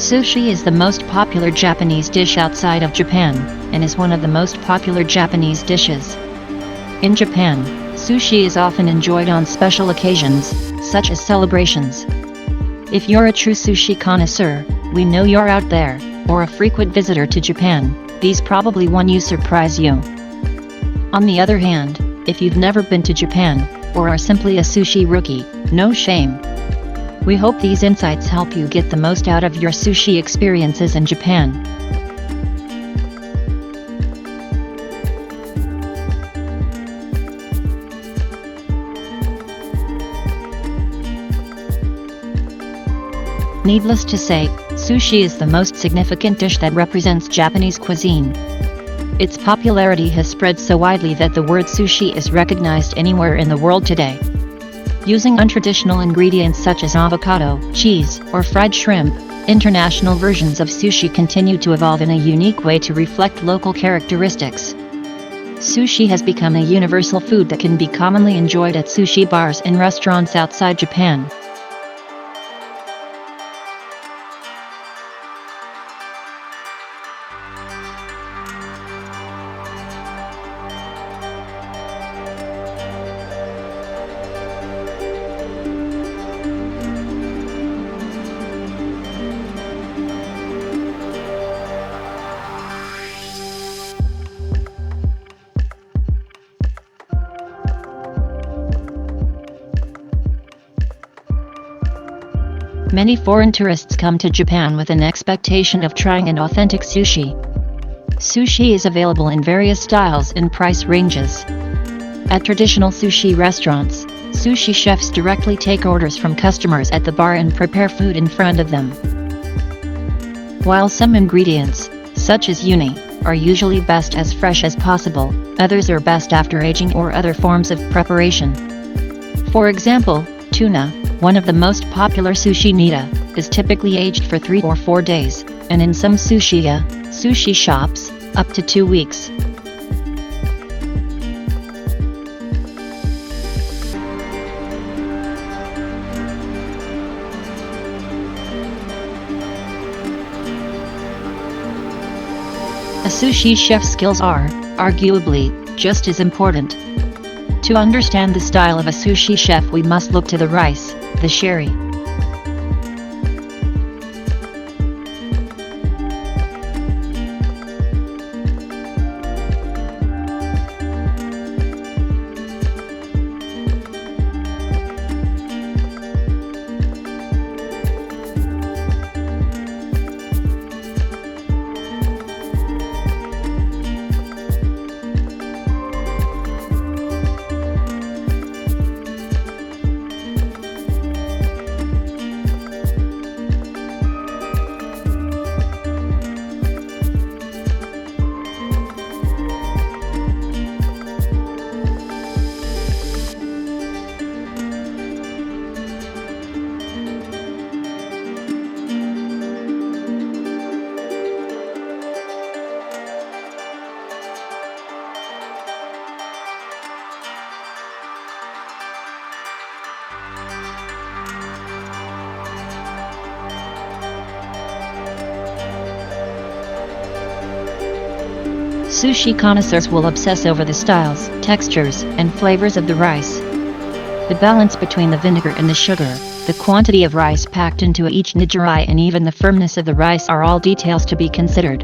Sushi is the most popular Japanese dish outside of Japan, and is one of the most popular Japanese dishes. In Japan, sushi is often enjoyed on special occasions, such as celebrations. If you're a true sushi connoisseur, we know you're out there, or a frequent visitor to Japan, these probably won't surprise you. On the other hand, if you've never been to Japan, or are simply a sushi rookie, no shame. We hope these insights help you get the most out of your sushi experiences in Japan. Needless to say, sushi is the most significant dish that represents Japanese cuisine. Its popularity has spread so widely that the word sushi is recognized anywhere in the world today. Using untraditional ingredients such as avocado, cheese, or fried shrimp, international versions of sushi continue to evolve in a unique way to reflect local characteristics. Sushi has become a universal food that can be commonly enjoyed at sushi bars and restaurants outside Japan. Many foreign tourists come to Japan with an expectation of trying an authentic sushi. Sushi is available in various styles and price ranges. At traditional sushi restaurants, sushi chefs directly take orders from customers at the bar and prepare food in front of them. While some ingredients, such as uni, are usually best as fresh as possible, others are best after aging or other forms of preparation. For example, tuna, one of the most popular sushi nita, is typically aged for 3 or 4 days, and in some sushi shops, up to 2 weeks. A sushi chef's skills are, arguably, just as important. To understand the style of a sushi chef, we must look to the rice, the sherry. Sushi connoisseurs will obsess over the styles, textures, and flavors of the rice. The balance between the vinegar and the sugar, the quantity of rice packed into each nigiri, and even the firmness of the rice are all details to be considered.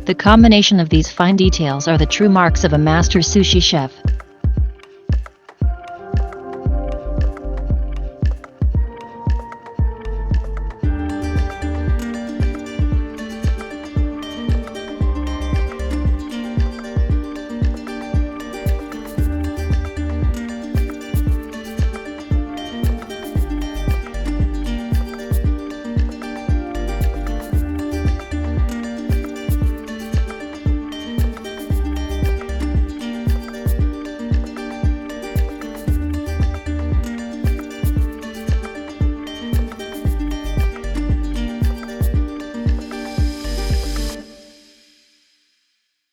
The combination of these fine details are the true marks of a master sushi chef.